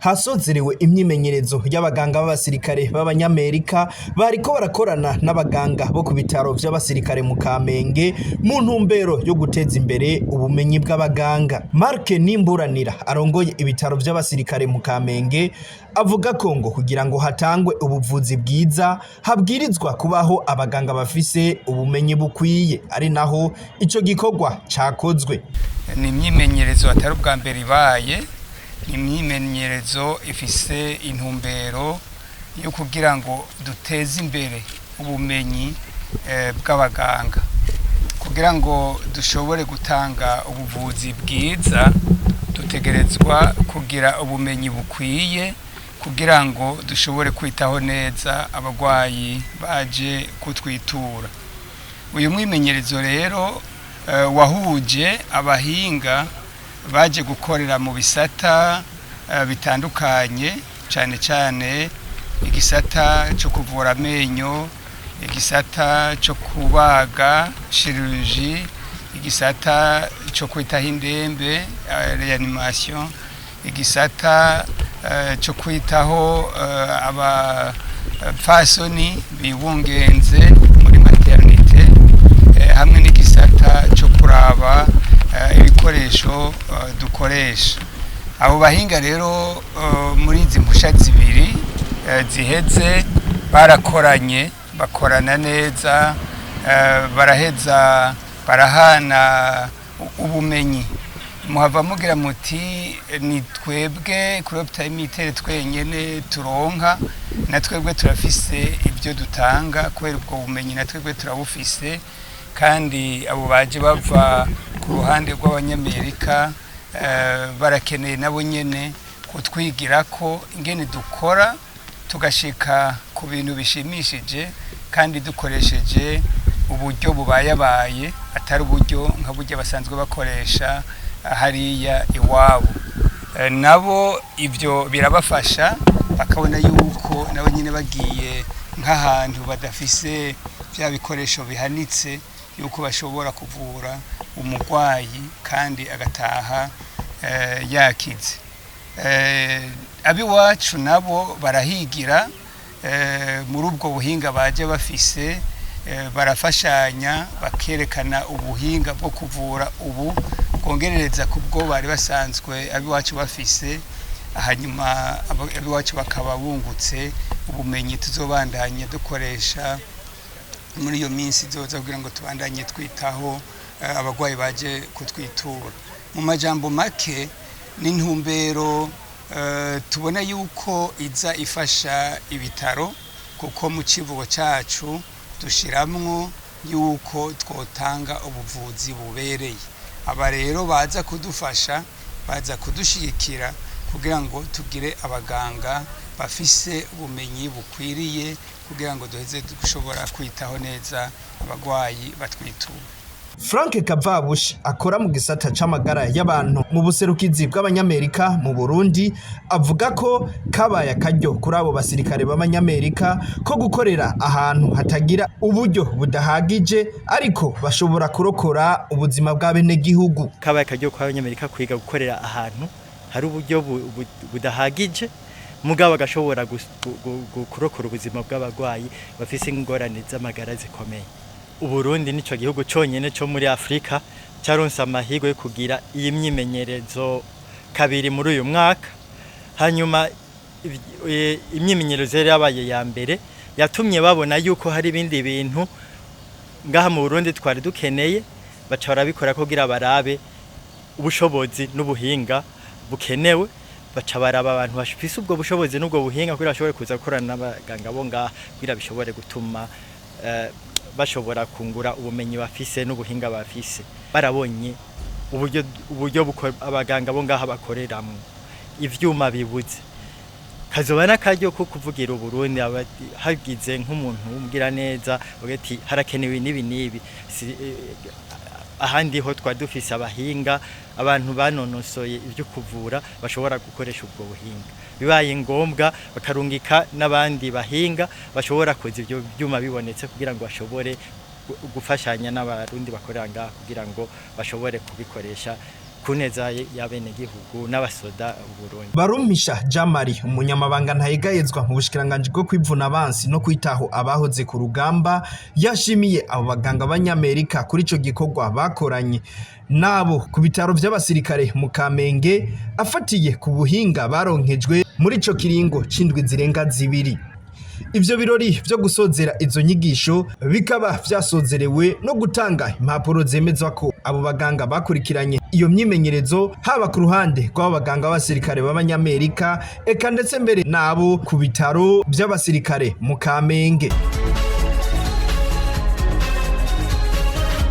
Hasozerewe imyimenyerezo y'abaganga b'abasirikare b'abanyamerika bariko barakorana n'abaganga bo ku bitaro vy'abasirikare mu Kamenge mu ntumbero yo guteza imbere ubumenyi bw'abaganga. Mark Nimburanira arongoye ibitaro vy'abasirikare mu Kamenge avuga ko ngo kugira ngo hatangwe ubuvuzi bwiza habwirizwa kubaho abaganga bafise ubumenyi bukwiye, ari naho ico gikorwa cakozwe. Ni imyimenyerezo atari ubwa mbere ibaye, imyimenyerezo ifise intumbero yo kugira ngo duteze imbere ubumenyi bw'abaganga, kugira ngo dushobore gutanga ubuvuzi bwiza dutegerezwa kugira ubumenyi bukwiye kugira ngo dushobore kwitaho neza abagwayi baje kutwitura. Uyu mwimenyerezo rero wahuje abahinga baje gukorera mu bisata bitandukanye, cyane cyane igisata cyo kuvura amenyo, igisata cyo kubaga chirurgie, igisata cyo kwitaho indembe reanimation, igisata cyo kwitaho abafasoni bibungenze muri maternité, hamwe n'igisata cyo kuraba ibikoresho dukoresha. Abo bahinga rero muri izi mpusha zibiri ziheze barakoranye, bakorana neza, baraheza barahana ubumenyi. Muhava mugira muti ni twebwe kuri hôpital militaire twenyene turonka, na twebwe turafise ibyo dutanga, kubera ubwo bumenyi na twebwe turabufise, kandi abo baje bava ku ruhande rw'abanyamerika barakeneye nabo nyene kutwigira ko ingene dukora tugashika ku bintu bishimishije, kandi dukoresheje uburyo bubayabaye atari uburyo nka buryo basanzwe bakoresha hariya iwabo. Nabo ibyo birabafasha, bakabona yuko nabo nyine bagiye nk'ahantu badafise bya bikoresho bihanitse, yuko bashobora kuvura umurwayi kandi agataha yakize. Abiwacu nabo barahigira muri ubwo buhinga baje bafise, barafashanya bakerekana ubuhinga bwo kuvura ubu kongerereza kubwo bari basanzwe abiwacu bafise, hanyuma abiwacu bakaba bungutse ubumenyi tuzobandanya dukoresha muri iyo minsi izoza kugira ngo tubandanye twitaho abagwayi baje kutwitura. Mu majambo make ni intumbero tubona yuko iza ifasha ibitaro, kuko mu kivugo cacu dushiramwo yuko twotanga ubuvuzi bubereye. Aba rero baza kudufasha, baza kudushigikira kugira ngo tugire abaganga bafise ubumenyi bukwiriye kugira ngo duheze dushobora kwitaho neza abagwayi batwitura. Frank Kavabushi akora mu gisata c'amagara y'abantu mu buserukizi bw'abanyamerika mu Burundi avuga ko kabaye akaryo kuri abo basirikare b'abanyamerika ko gukorera ahantu hatagira uburyo budahagije, ariko bashobora kurokora ubuzima bw'abenegihugu. Kabaye akaryo kwa abanyamerika kwiga gukorera ahantu hari uburyo budahagije, mugabo gashobora kurokora ubuzima bw'abagwayi bafise ingorane z'amagara zikomeye. Uburundi nico gihugu conyene cyo muri Afrika cyaronse amahirwe yo kugira iyi myimenyerezo kabiri muri uyu mwaka. Hanyuma imyimenyerezo yabaye ya mbere yatumye babona yuko hari ibindi bintu ngaha mu Burundi twari dukeneye, baca barabikora kugira barabe ubushobozi n'ubuhinga bukenewe, baca baraba abantu bafise ubwo bushobozi n'ubwo buhinga kugira bashobore kuza gukorana n'abaganga bo ngaha kugira bishobore gutuma bashobora kungura ubumenyi bafise n'ubuhinga bafise. Barabonye uburyo abaganga bo ngaha bakoreramwo, ivyuma bibuze, kazoba n'akaryo ko kuvugira Uburundi hagize nk'umuntu umbwira neza ugati harakenewe nibi ahandi ho twa dufise abahinga, abantu banonosoye ibyo kuvura bashobora gukoresha ubwo buhinga. Bibaye ngombwa bakarungika n'abandi bahinga bashobora kuza ibyo byuma bibonetse kugira ngo bashobore gufashanya n'abarundi bakorera ngaha kugira ngo bashobore kubikoresha kuneza y'abenegihugu n'abasoda Burundi. Barumpisha Jamari umunyamabanga ntayegayezwa mu bushikiranganje bwo kwivuna abansi no kwitaho abahoze ku rugamba yashimiye abo baganga b'Abanyamerika kuri ico gikorwa bakoranye nabo ku bitaro vy'abasirikare mu Kamenge afatiye ku buhinga baronkejwe muri ico kiringo c'indwi zirenga zibiri. Ivyo birori vyo gusozera izo nyigisho bikaba vyasozerewe no gutanga impapuro zemeza ko abo baganga bakurikiranye iyo myimenyerezo haba ku ruhande rw'abaganga b'abasirikare b'Abanyamerika eka ndetse mbere nabo ku bitaro vy'abasirikare mu Kamenge.